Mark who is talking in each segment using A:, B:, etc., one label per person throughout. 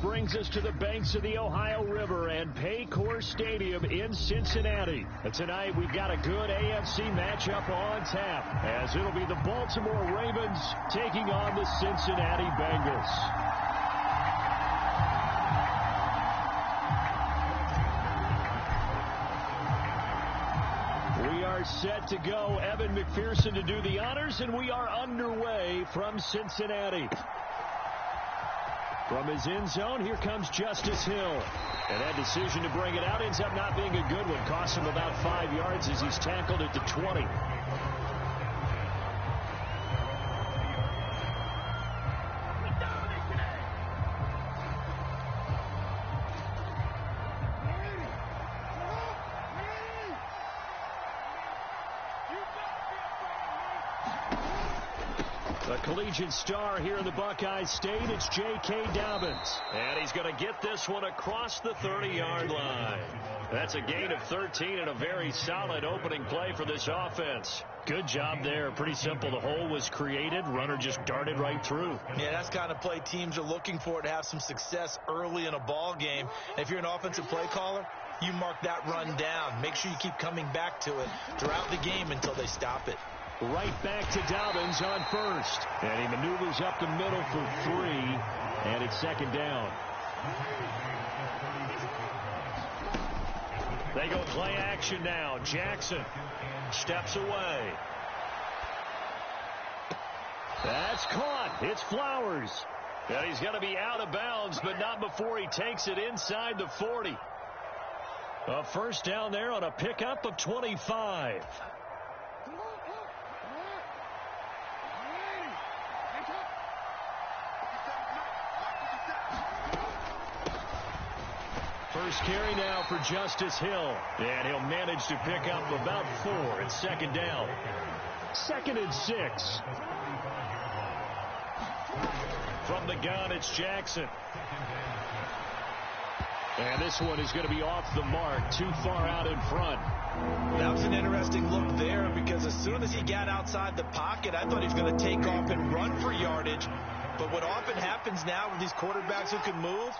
A: brings us to the banks of the Ohio River and Paycor Stadium in Cincinnati. Tonight, we've got a good AFC matchup on tap, as it'll be the Baltimore Ravens taking on the Cincinnati Bengals. We are set to go. Evan McPherson to do the honors, and we are underway from Cincinnati. From his end zone, here comes Justice Hill. And that decision to bring it out ends up not being a good one. Costs him about 5 yards as he's tackled at the 20. The collegiate star here in the Buckeye State, it's J.K. Dobbins. And he's going to get this one across the 30-yard line. That's a gain of 13 and a very solid opening play for this offense. Good job there. Pretty simple. The hole was created. Runner just darted right through.
B: Yeah, that's the kind of play teams are looking for to have some success early in a ball game. If you're an offensive play caller, you mark that run down. Make sure you keep coming back to it throughout the game until they stop it.
A: Right back to Dobbins on first. And he maneuvers up the middle for 3. And it's second down. They go play action now. Jackson steps away. That's caught. It's Flowers. And he's going to be out of bounds, but not before he takes it inside the 40. A first down there on a pickup of 25. First carry now for Justice Hill. And he'll manage to pick up about 4. It's second down. 2nd and 6. From the gun, it's Jackson. And this one is going to be off the mark, too far out in front.
B: That was an interesting look there, because as soon as he got outside the pocket, I thought he was going to take off and run for yardage. But what often happens now with these quarterbacks who can move,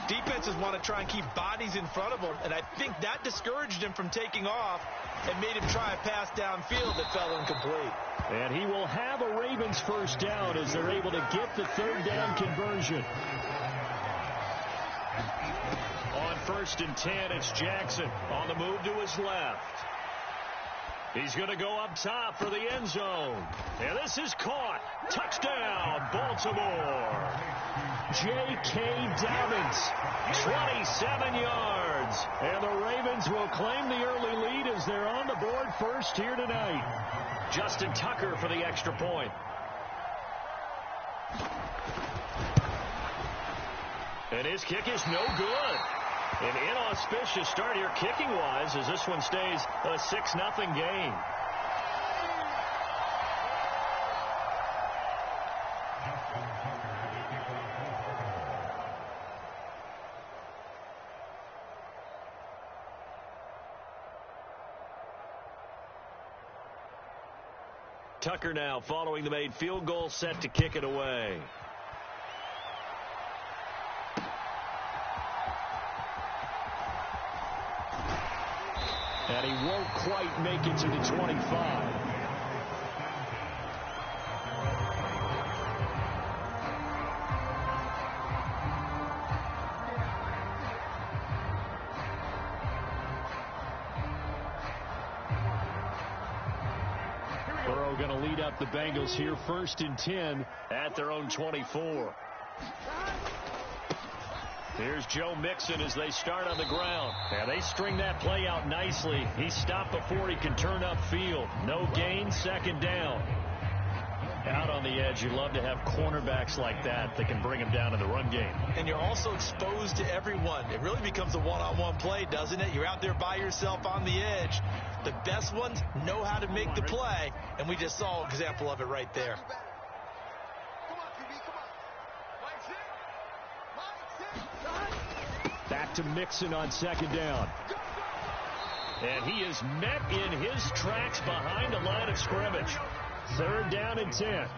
B: defenses want to try and keep bodies in front of them, and I think that discouraged him from taking off and made him try a pass downfield that fell incomplete.
A: And he will have a Ravens first down as they're able to get the third down conversion. On 1st and 10, it's Jackson on the move to his left. He's going to go up top for the end zone. And this is caught. Touchdown, Baltimore. J.K. Dobbins, 27 yards. And the Ravens will claim the early lead as they're on the board first here tonight. Justin Tucker for the extra point. And his kick is no good. An inauspicious start here kicking-wise as this one stays a 6-0 game. Tucker now following the made field goal, set to kick it away. And he won't quite make it to the 25. Burrow going to lead up the Bengals here, 1st and 10 at their own 24. Here's Joe Mixon as they start on the ground. And they string that play out nicely. He stopped before he can turn upfield. No gain, second down. Out on the edge, you love to have cornerbacks like that can bring him down in the run game.
B: And you're also exposed to everyone. It really becomes a one-on-one play, doesn't it? You're out there by yourself on the edge. The best ones know how to make the play, and we just saw an example of it right there.
A: Back to Mixon on second down. And he is met in his tracks behind the line of scrimmage. 3rd down and 10.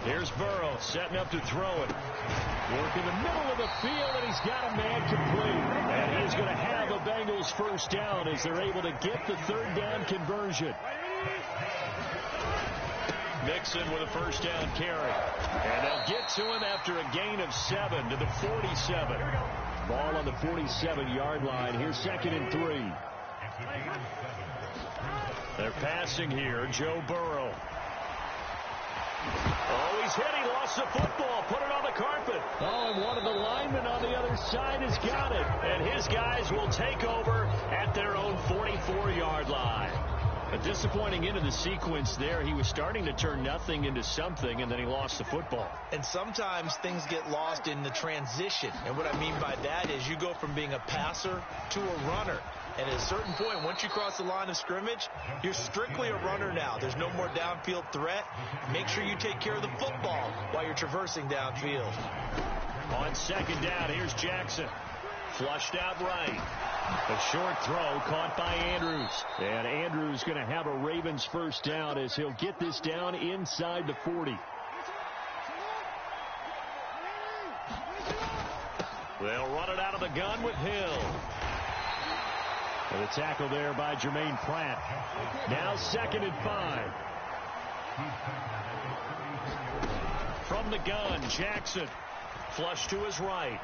A: Here's Burrow setting up to throw it. Work in the middle of the field, and he's got a man complete. And he's going to have a Bengals first down as they're able to get the third down conversion. Mixon with a first down carry. And they'll get to him after a gain of 7 to the 47. Ball on the 47-yard line. Here's 2nd and 3. They're passing here. Joe Burrow. Oh, he's hit. He lost the football. Put it on the carpet. Oh, and one of the linemen on the other side has got it. And his guys will take over at their own 44-yard line. A disappointing end of the sequence there. He was starting to turn nothing into something, and then he lost the football.
B: And sometimes things get lost in the transition. And what I mean by that is you go from being a passer to a runner. And at a certain point, once you cross the line of scrimmage, you're strictly a runner now. There's no more downfield threat. Make sure you take care of the football while you're traversing downfield.
A: On 2nd down, here's Jackson. Flushed out right. A short throw caught by Andrews. And Andrews going to have a Ravens first down as he'll get this down inside the 40. They'll run it out of the gun with Hill. And a tackle there by Jermaine Pratt. Now 2nd and 5. From the gun, Jackson. Flush to his right.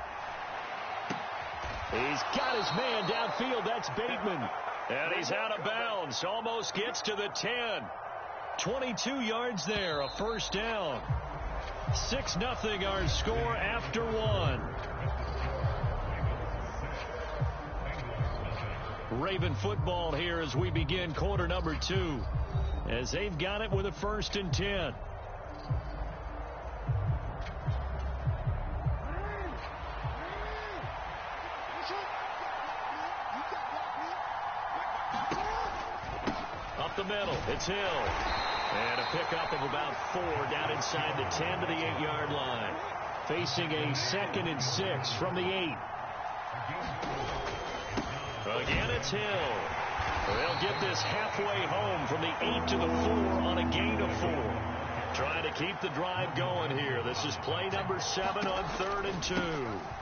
A: He's got his man downfield. That's Bateman. And he's out of bounds. Almost gets to the 10. 22 yards there. A first down. 6-0 our score after 1. Raven football here as we begin quarter number 2. As they've got it with a 1st and 10. Up the middle, it's Hill. And a pickup of about 4 down inside the 10 to the 8-yard line. Facing a 2nd and 6 from the 8. Again, it's Hill. They'll get this halfway home from the 8 to the 4 on a gain of 4. Trying to keep the drive going here. This is play number 7 on 3rd and 2.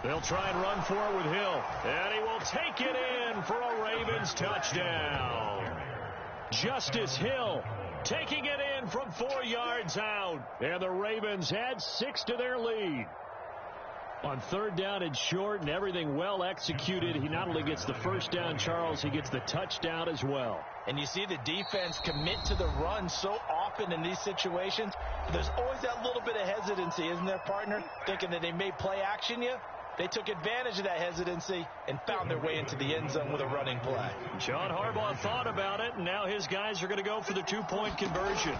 A: They'll try and run for it with Hill. And he will take it in for a Ravens touchdown. Justice Hill taking it in from 4 yards out. And the Ravens add 6 to their lead. On 3rd down and short and everything well executed, he not only gets the first down, Charles, he gets the touchdown as well.
B: And you see the defense commit to the run so often in these situations. There's always that little bit of hesitancy, isn't there, partner? Thinking that they may play action you. They took advantage of that hesitancy and found their way into the end zone with a running play.
A: John Harbaugh thought about it, and now his guys are going to go for the 2-point conversion.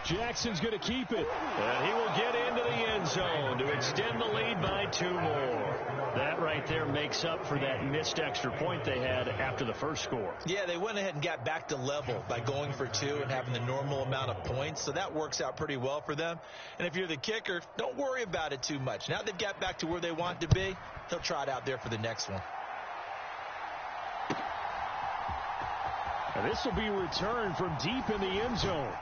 A: Jackson's going to keep it, and he will get into the end zone to extend the lead by 2 more. That right there makes up for that missed extra point they had after the first score.
B: Yeah, they went ahead and got back to level by going for 2 and having the normal amount of points, so that works out pretty well for them. And if you're the kicker, don't worry about it too much. Now they've got back to where they want to be, they'll try it out there for the next one.
A: And this will be returned from deep in the end zone.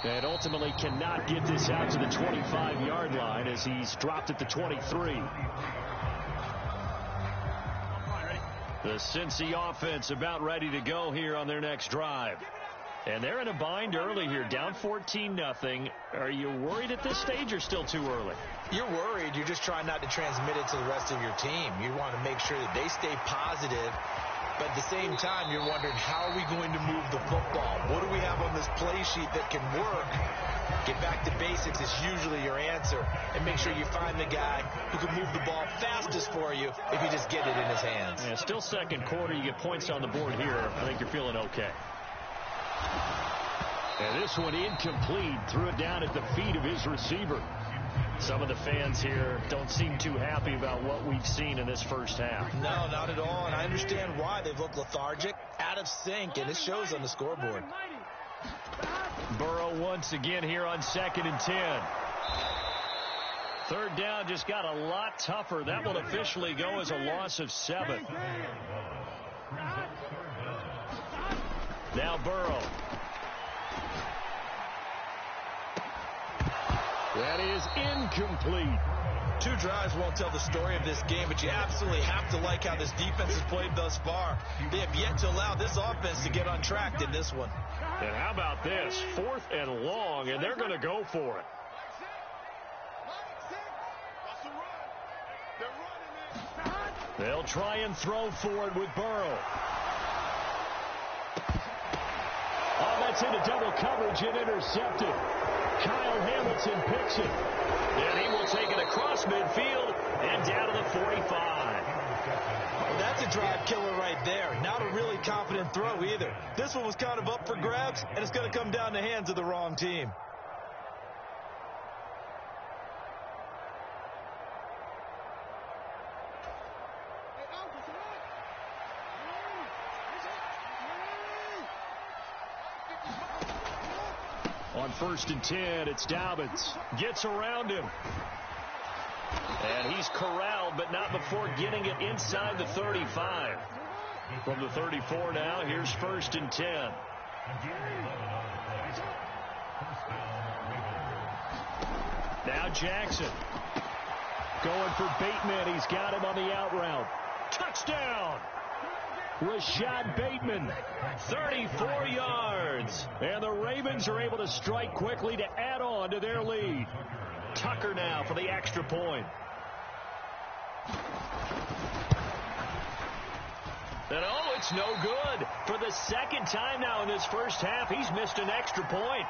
A: And ultimately cannot get this out to the 25-yard line as he's dropped at the 23. The Cincy offense about ready to go here on their next drive. And they're in a bind early here, down 14-0. Are you worried at this stage or still too early?
B: You're worried. You're just trying not to transmit it to the rest of your team. You want to make sure that they stay positive. But at the same time, you're wondering, how are we going to move the football? What do we have on this play sheet that can work? Get back to basics is usually your answer. And make sure you find the guy who can move the ball fastest for you if you just get it in his hands.
A: Yeah, still second quarter. You get points on the board here. I think you're feeling okay. And this one incomplete. Threw it down at the feet of his receiver. Some of the fans here don't seem too happy about what we've seen in this first half.
B: No, not at all. And I understand why. They've looked lethargic, out of sync, and it shows on the scoreboard.
A: Burrow once again here on 2nd and 10. 3rd down just got a lot tougher. That will officially go as a loss of 7. Now Burrow. That is incomplete.
B: 2 drives won't tell the story of this game, but you absolutely have to like how this defense has played thus far. They have yet to allow this offense to get on track in this one.
A: And how about this? 4th and long, and they're going to go for it. They'll try and throw for it with Burrow. Oh, that's into double coverage and intercepted. Kyle Hamilton picks it. And he will take it across midfield and down to the 45.
B: Well, that's a drive killer right there. Not a really confident throw either. This one was kind of up for grabs, and it's going to come down the hands of the wrong team.
A: On 1st and 10, it's Dobbins. Gets around him. And he's corralled, but not before getting it inside the 35. From the 34 now, here's 1st and 10. Now Jackson. Going for Bateman. He's got him on the out route. Touchdown! Rashad Bateman, 34 yards. And the Ravens are able to strike quickly to add on to their lead. Tucker now for the extra point. And oh, it's no good. For the 2nd time now in this first half, he's missed an extra point.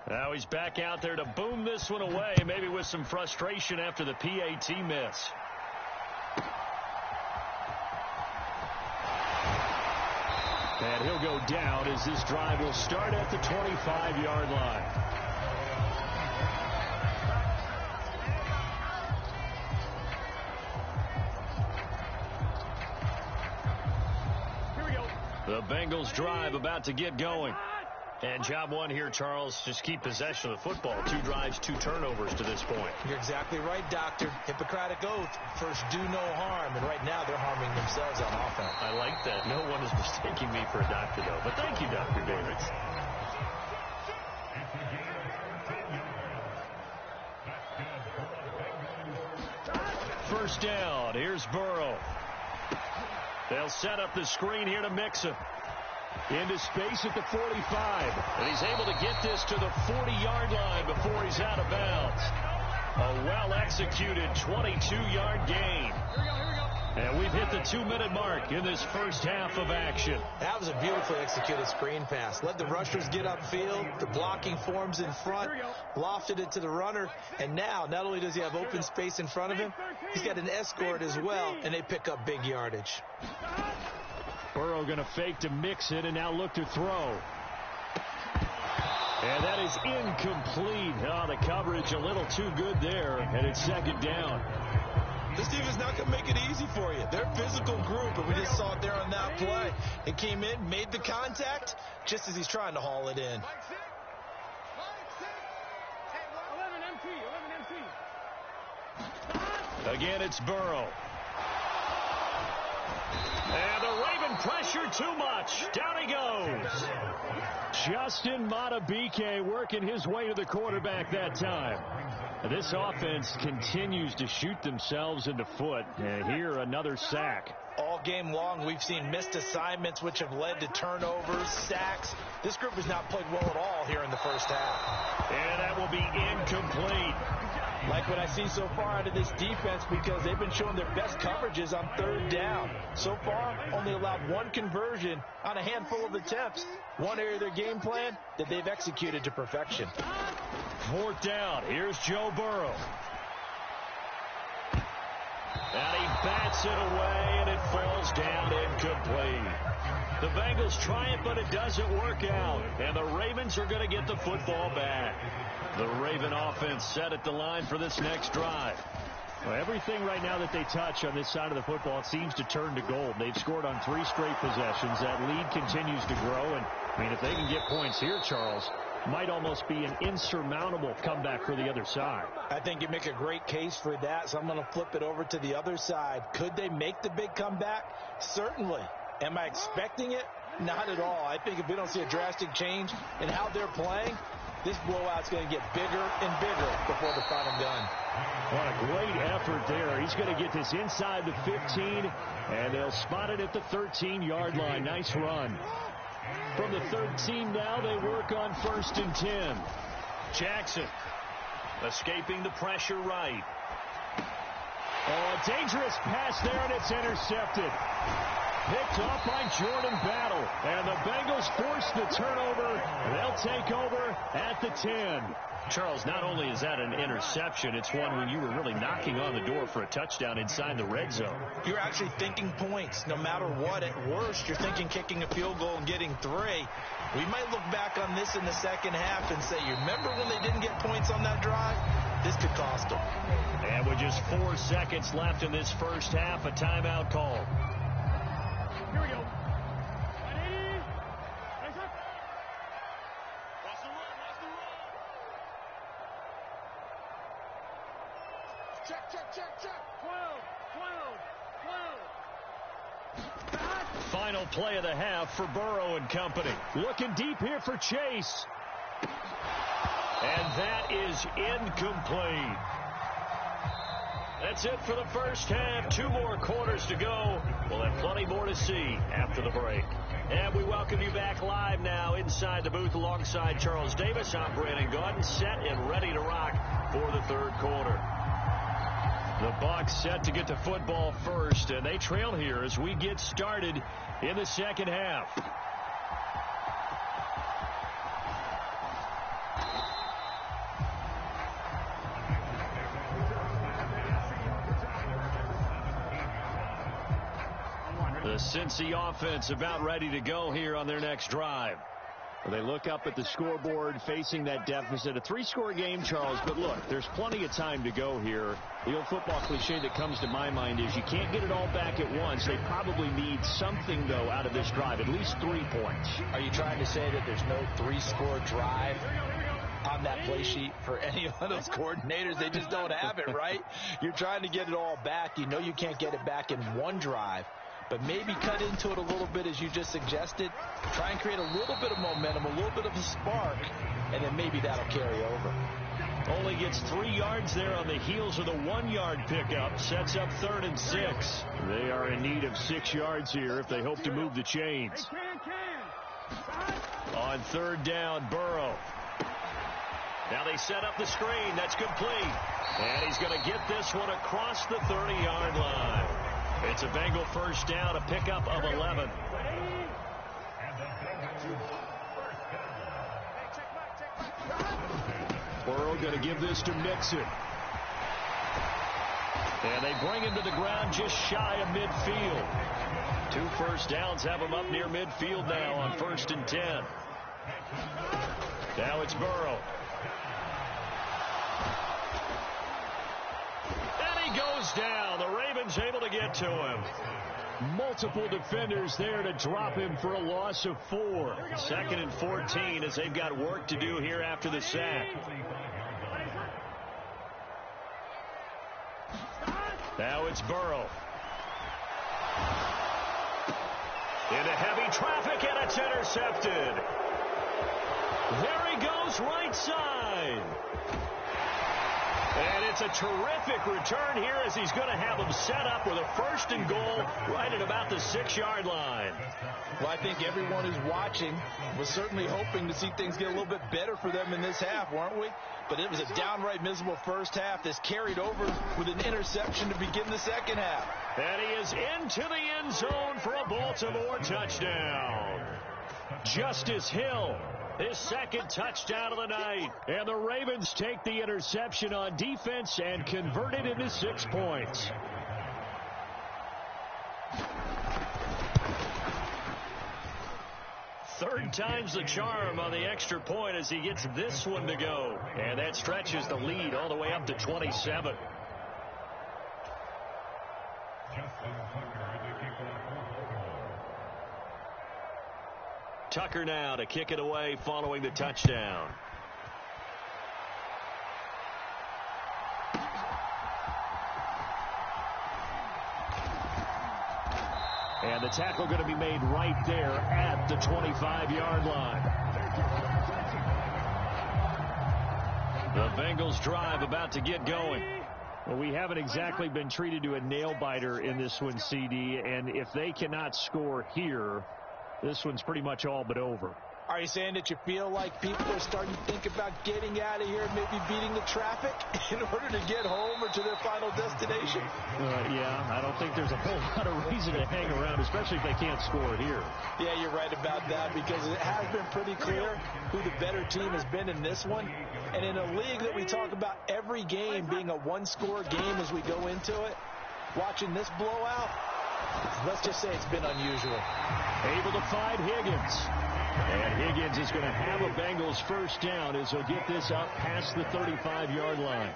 A: Now he's back out there to boom this one away, maybe with some frustration after the PAT miss. And he'll go down as this drive will start at the 25-yard line. Here we go. The Bengals drive about to get going. And job one here, Charles, just keep possession of the football. 2 drives, 2 turnovers to this point.
B: You're exactly right, Doctor. Hippocratic oath. First, do no harm. And right now, they're harming themselves on offense.
A: I like that. No one is mistaking me for a doctor, though. But thank you, Dr. Davis. First down. Here's Burrow. They'll set up the screen here to Mixon. Into space at the 45. And he's able to get this to the 40-yard line before he's out of bounds. A well-executed 22-yard gain. And we've hit the 2-minute mark in this first half of action.
B: That was a beautifully executed screen pass. Let the rushers get upfield. The blocking forms in front. Lofted it to the runner. And now, not only does he have open space in front of him, he's got an escort as well, and they pick up big yardage.
A: Burrow going to fake to mix it and now look to throw. And that is incomplete. Oh, the coverage a little too good there, and it's 2nd down.
B: This team is not going to make it easy for you. They're a physical group, and we just saw it there on that play. It came in, made the contact, just as he's trying to haul it in.
A: Again, it's Burrow. And the Raven pressure too much. Down he goes. Justin Madubuike working his way to the quarterback that time. This offense continues to shoot themselves in the foot. And here, another sack.
B: All game long, we've seen missed assignments, which have led to turnovers, sacks. This group has not played well at all here in the first half.
A: And that will be incomplete.
B: Like what I see so far out of this defense, because they've been showing their best coverages on 3rd down. So far, only allowed 1 conversion on a handful of attempts. One area of their game plan that they've executed to perfection.
A: 4th down. Here's Joe Burrow. And he bats it away, and it falls down incomplete. The Bengals try it, but it doesn't work out. And the Ravens are going to get the football back. The Raven offense set at the line for this next drive. Well, everything right now that they touch on this side of the football seems to turn to gold. They've scored on 3 straight possessions. That lead continues to grow. And, I mean, if they can get points here, Charles, might almost be an insurmountable comeback for the other side.
B: I think you make a great case for that, so I'm going to flip it over to the other side. Could they make the big comeback? Certainly. Am I expecting it? Not at all. I think if we don't see a drastic change in how they're playing, this blowout's going to get bigger and bigger before the final gun.
A: What a great effort there. He's going to get this inside the 15, and they'll spot it at the 13-yard line. Nice run. From the 13 now, they work on 1st and 10. Jackson escaping the pressure right. Oh, a dangerous pass there, and it's intercepted. Picked off by Jordan Battle. And the Bengals force the turnover. They'll take over at the 10. Charles, not only is that an interception, it's one when you were really knocking on the door for a touchdown inside the red zone.
B: You're actually thinking points. No matter what, at worst, you're thinking kicking a field goal and getting 3. We might look back on this in the second half and say, you remember when they didn't get points on that drive? This could cost them.
A: And with just 4 seconds left in this first half, a timeout call.
C: Here we go. Check. 12.
A: Final play of the half for Burrow and company. Looking deep here for Chase. And that is incomplete. That's it for the first half. 2 more quarters to go. We'll have plenty more to see after the break. And we welcome you back live now inside the booth alongside Charles Davis. I'm Brandon Gaudin, set and ready to rock for the 3rd quarter. The Bucs set to get to football first, and they trail here as we get started in the second half. The Cincy offense about ready to go here on their next drive. They look up at the scoreboard facing that deficit. A 3-score game, Charles, but look, there's plenty of time to go here. The old football cliche that comes to my mind is you can't get it all back at once. They probably need something, though, out of this drive, at least 3 points.
B: Are you trying to say that there's no 3-score drive on that play sheet for any of those coordinators? They just don't have it, right? You're trying to get it all back. You know you can't get it back in one drive. But maybe cut into it a little bit as you just suggested. Try and create a little bit of momentum, a little bit of a spark, and then maybe that'll carry over.
A: Only gets 3 yards there on the heels of the 1-yard pickup. Sets up 3rd and 6. They are in need of 6 yards here if they hope to move the chains. On 3rd down, Burrow. Now they set up the screen. That's complete. And he's going to get this one across the 30-yard line. It's a Bengal first down, a pickup of 11. Burrow going to give this to Mixon. And they bring him to the ground just shy of midfield. 2 first downs have him up near midfield now on 1st and 10. Now it's Burrow. Goes down. The Ravens able to get to him. Multiple defenders there to drop him for a loss of 4. 2nd and 14 as they've got work to do here after the sack. Now it's Burrow. Into heavy traffic, and it's intercepted. There he goes, right side. And it's a terrific return here as he's going to have them set up with a 1st and goal right at about the 6-yard line.
B: Well, I think everyone who's watching was certainly hoping to see things get a little bit better for them in this half, weren't we? But it was a downright miserable first half. This carried over with an interception to begin the second half.
A: And he is into the end zone for a Baltimore touchdown. Justice Hill. His 2nd touchdown of the night. And the Ravens take the interception on defense and convert it into 6 points. Third time's the charm on the extra point as he gets this one to go. And that stretches the lead all the way up to 27. Tucker now to kick it away following the touchdown. And the tackle going to be made right there at the 25-yard line. The Bengals drive about to get going.
D: Well, we haven't exactly been treated to a nail-biter in this one, CD, and if they cannot score here, this one's pretty much all but over.
B: Are you saying that you feel like people are starting to think about getting out of here, maybe beating the traffic in order to get home or to their final destination?
D: Yeah, I don't think there's a whole lot of reason to hang around, especially if they can't score here.
B: Yeah, you're right about that, because it has been pretty clear who the better team has been in this one. And in a league that we talk about every game being a one-score game as we go into it, watching this blowout, let's just say it's been unusual.
A: Able to find Higgins. And Higgins is going to have a Bengals first down as he'll get this up past the 35-yard line.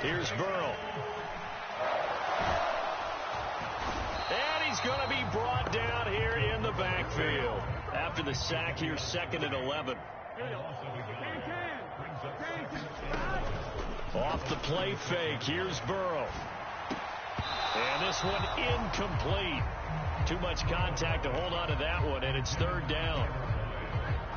A: Here's Burrow. And he's going to be brought down here in the backfield. After the sack here, 2nd and 11. Off the play fake, here's Burrow. And this one incomplete. Too much contact to hold on to that one, and it's 3rd down.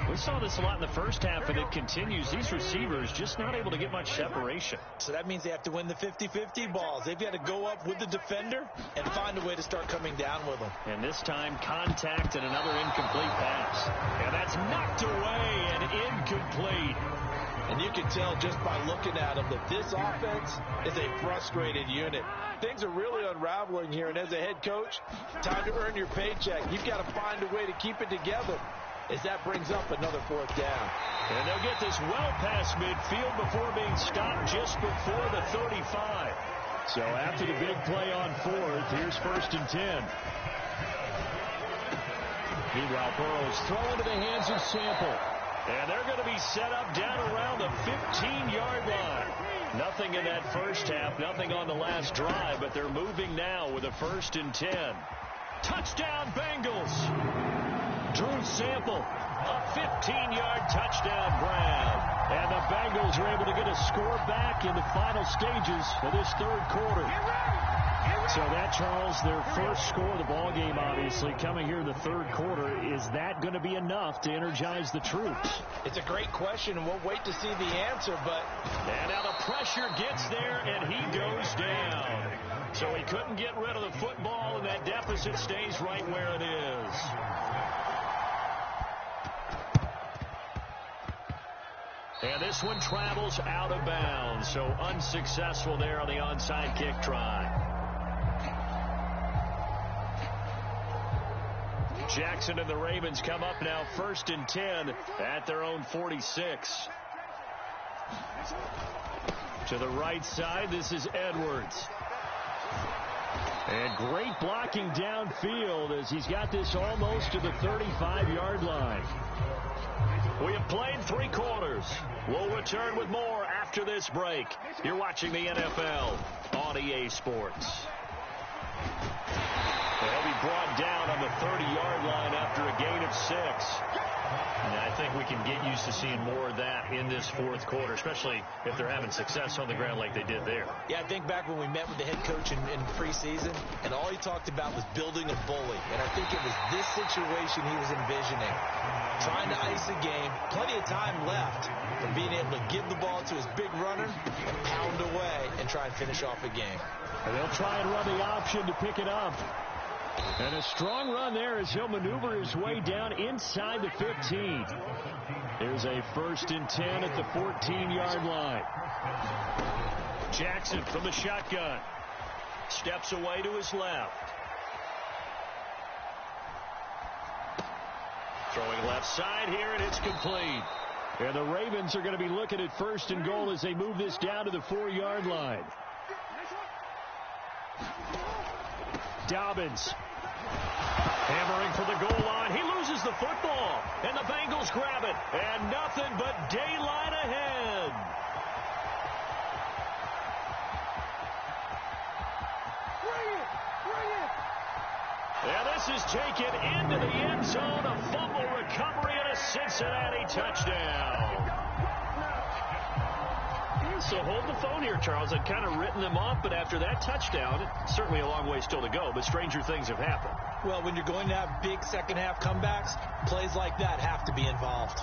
A: We saw this a lot in the first half, and it continues. These receivers just not able to get much separation.
B: So that means they have to win the 50-50 balls. They've got to go up with the defender and find a way to start coming down with them.
A: And this time, contact and another incomplete pass. And that's knocked away and incomplete.
B: And you can tell just by looking at them that this offense is a frustrated unit. Things are really unraveling here, and as a head coach, time to earn your paycheck. You've got to find a way to keep it together as that brings up another 4th down.
A: And they'll get this well past midfield before being stopped just before the 35.
D: So after the big play on 4th, here's 1st and 10.
A: Meanwhile, Burrow's thrown into the hands of Sample. And they're going to be set up down around the 15-yard line. Nothing in that first half, nothing on the last drive, but they're moving now with a 1st and 10. Touchdown, Bengals! Drew Sample, a 15-yard touchdown grab. And the Bengals are able to get a score back in the final stages of this 3rd quarter.
D: So that, Charles, their first score of the ball game, obviously, coming here in the 3rd quarter. Is that going to be enough to energize the troops?
B: It's a great question, and we'll wait to see the answer, but...
A: And now the pressure gets there, and he goes down. So he couldn't get rid of the football, and that deficit stays right where it is. And this one travels out of bounds, so unsuccessful there on the onside kick try. Jackson and the Ravens come up now 1st and 10 at their own 46. To the right side, this is Edwards. And great blocking downfield as he's got this almost to the 35-yard line. We have played 3 quarters. We'll return with more after this break. You're watching the NFL on EA Sports. They'll be brought down on the 30-yard line after a gain of 6. And I think we can get used to seeing more of that in this 4th quarter, especially if they're having success on the ground like they did there.
B: Yeah, I think back when we met with the head coach in preseason, and all he talked about was building a bully. And I think it was this situation he was envisioning. Trying to ice a game, plenty of time left from being able to give the ball to his big runner and pound away and try and finish off a game.
D: And they'll try and run the option to pick it up. And a strong run there as he'll maneuver his way down inside the 15. There's a 1st and 10 at the 14-yard line.
A: Jackson from the shotgun. Steps away to his left. Throwing left side here, and it's complete.
D: And the Ravens are going to be looking at 1st and goal as they move this down to the 4-yard line. Dobbins hammering for the goal line. He loses the football, and the Bengals grab it. And nothing but daylight ahead.
A: And this is taken into the end zone. A fumble recovery and a Cincinnati touchdown.
D: So hold the phone here, Charles. I'd kind of written them off, but after that touchdown, it's certainly a long way still to go, but stranger things have happened.
B: Well, when you're going to have big second-half comebacks, plays like that have to be involved.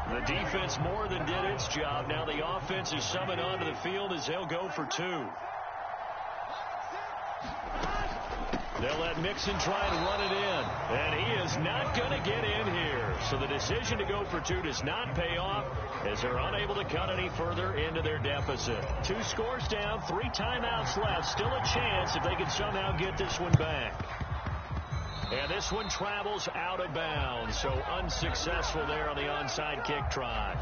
A: The defense more than did its job. Now the offense is summoned onto the field as they'll go for two. They'll let Mixon try and run it in. And he is not going to get in here. So the decision to go for two does not pay off as they're unable to cut any further into their deficit. 2 scores down, 3 timeouts left. Still a chance if they can somehow get this one back. And this one travels out of bounds. So unsuccessful there on the onside kick try.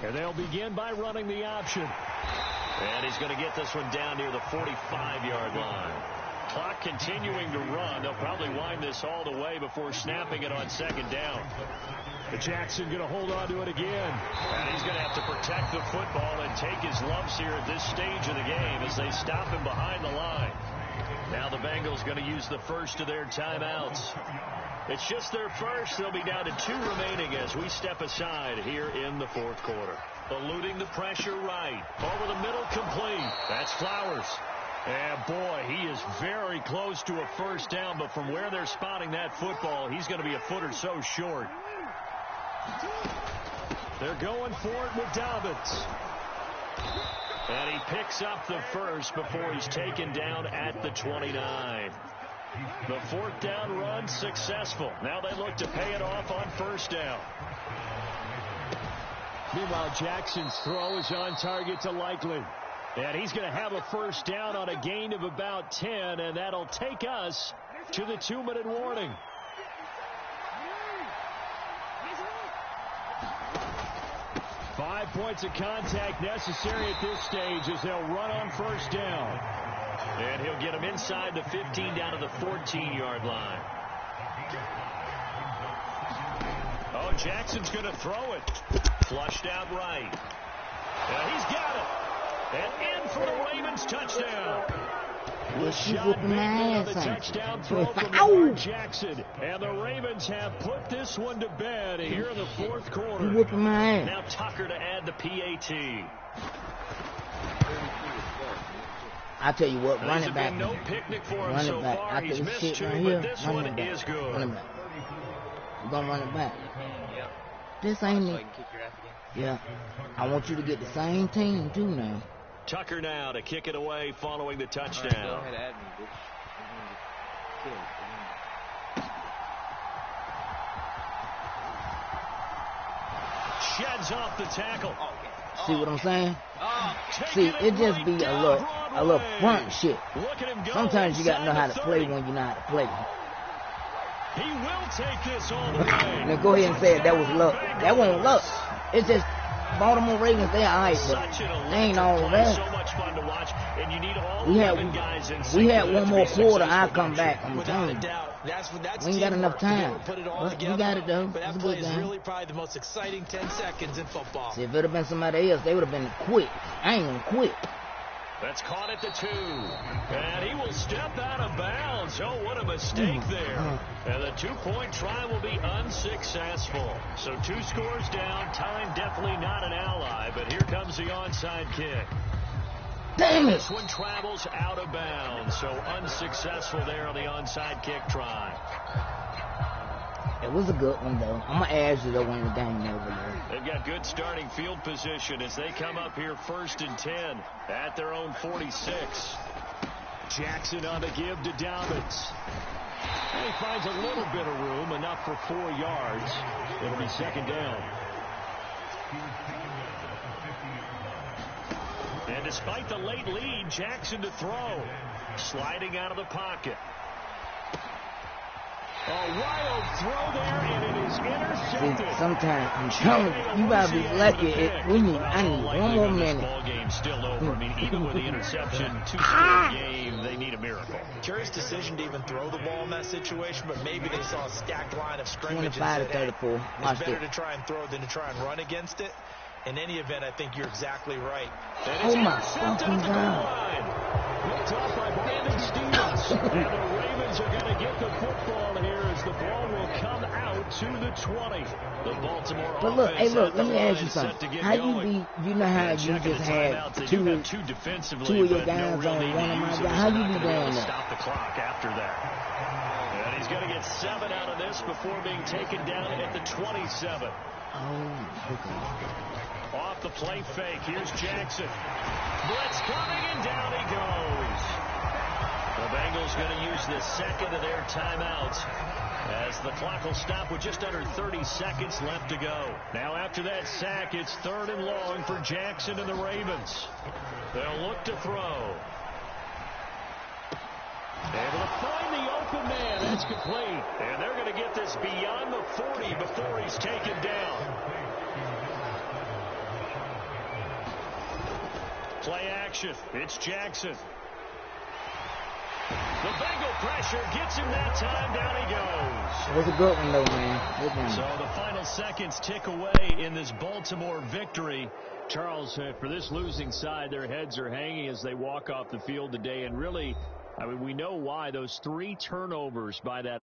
A: And they'll begin by running the option. And he's going to get this one down near the 45-yard line. Clock continuing to run. They'll probably wind this all the way before snapping it on second down.
D: But Jackson going to hold on to it again.
A: And he's going to have to protect the football and take his lumps here at this stage of the game as they stop him behind the line. Now the Bengals going to use the first of their timeouts. It's just their first. They'll be down to 2 remaining as we step aside here in the fourth quarter. Eluding the pressure right. Over the middle, complete. That's Flowers. And boy, he is very close to a first down, but from where they're spotting that football, he's going to be a foot or so short. They're going for it with Dobbins. And he picks up the first before he's taken down at the 29. The 4th down run successful. Now they look to pay it off on first down.
D: Meanwhile, Jackson's throw is on target to Likely. And he's going to have a first down on a gain of about 10, and that'll take us to the 2-minute warning. Five points of contact necessary at this stage as they'll run on first down.
A: And he'll get him inside the 15 down to the 14-yard line. Oh, Jackson's going to throw it. Flushed out right. He's got it. And in for the Ravens touchdown.
E: Whooping my ass
A: The
E: on
A: touchdown throw from
E: Ow!
A: Lamar Jackson. And the Ravens have put this one to bed here in the fourth quarter.
E: You whooping my ass.
A: Now Tucker to add the PAT.
E: I tell you what,
A: There's
E: running back.
A: been no picnic for him
E: Running
A: so
E: back.
A: far.
E: After
A: He's
E: this
A: missed
E: shit
A: 2,
E: right
A: but
E: here,
A: this
E: running
A: one
E: back.
A: is good.
E: Running back. You're going to run it back.
F: Yep.
E: This ain't
F: So I
E: it.
F: can kick your ass again.
E: Yeah. I want you to get the same team, too, now.
A: Tucker now to kick it away following the touchdown.
F: All right, go ahead, add me, bitch. I'm gonna
A: Sheds off the tackle.
F: Oh, okay.
E: See what I'm saying?
F: Oh,
E: See,
A: Taking
E: it just
A: right
E: be a
A: down
E: little
A: Broadway.
E: front shit.
A: Look at him go
E: Sometimes you got to know how to
A: inside
E: play
A: the 30.
E: when you know how to play.
A: He will take this all the way.
E: Now go ahead and say it. That was luck. That wasn't luck. It's just Baltimore Ravens, they're all right, but
A: Such an
E: they ain't all
A: electric play,
E: that.
A: so much fun to watch, and you need all
E: We had
A: 11 guys in
E: we
A: sync
E: had
A: for that
E: one
A: to
E: more
A: be
E: quarter.
A: successful.
E: I'll come back. I'm
B: Without
E: telling
B: a
E: you.
B: doubt. That's
E: We ain't got enough
B: teamwork to be able
E: time.
B: to put it all
E: But we
B: together.
E: got it, though.
B: But that
E: It's a
B: play
E: good
B: is
E: game.
B: really probably the most exciting 10 seconds in football.
E: See, if it would have been somebody else, they would have been quick. I ain't gonna quit.
A: That's caught at the 2. And he will step out of bounds. Oh, what a mistake there. And the 2-point try will be unsuccessful. So 2 scores down. Time definitely not an ally. But here comes the onside kick.
E: Damn it!
A: This one travels out of bounds. So unsuccessful there on the onside kick try.
E: It was a good one, though. I'm gonna ask you the one the game over there.
A: They've got good starting field position as they come up here 1st and 10 at their own 46.
D: Jackson on the give to Dobbins. And he finds a little bit of room, enough for 4 yards. It'll be second down.
A: And despite the late lead, Jackson to throw. Sliding out of the pocket.
D: wild throw there, and it is intercepted.
E: See, sometimes I'm telling you, you gotta be lucky. I need one more minute.
A: Ball game still over. I mean, even with the interception, 2-score game, they need a miracle.
B: Curious decision to even throw the ball in that situation, but maybe they saw a stacked line of scrimmage
E: 25 to 34.
B: It's better to try and throw than to try and run against it. In any event, I think you're exactly right.
E: Oh my fucking God.
D: Picked off by Brandon Stevens. And the Ravens are going to get the football here as the ball will come out to the 20. The Baltimore
E: But look, hey,
D: offense
E: look,
D: at
E: let
D: the
E: me ask
D: line
E: you
D: set to
E: something.
D: get
E: How
D: going.
E: you know how you
A: Checking
E: just
A: the
E: had
A: timeouts. They
E: two
A: do have two defensively,
E: of your
A: but
E: guys
A: no real
E: on
A: need
E: one
A: to
E: of my
A: use
E: guys?
A: them.
E: How
A: They're
E: you
A: not
E: be
A: gonna be able
E: doing
A: to
E: that?
A: stop the clock after that. And he's going to get 7 out of this before being taken down at the 27.
E: Oh, okay.
A: Off the play fake. Here's Jackson. Blitz coming, and down he goes. The Bengals going to use the second of their timeouts as the clock will stop with just under 30 seconds left to go. Now after that sack, it's 3rd and long for Jackson and the Ravens. They'll look to throw. Able to find the open man. That's complete. And they're going to get this beyond the 40 before he's taken down. Play action. It's Jackson. The Bengal pressure gets him that time. Down he goes.
E: It was a good one, though, man. Good one.
A: So the final seconds tick away in this Baltimore victory.
D: Charles, for this losing side, their heads are hanging as they walk off the field today. And really, I mean, we know why. Those 3 turnovers by that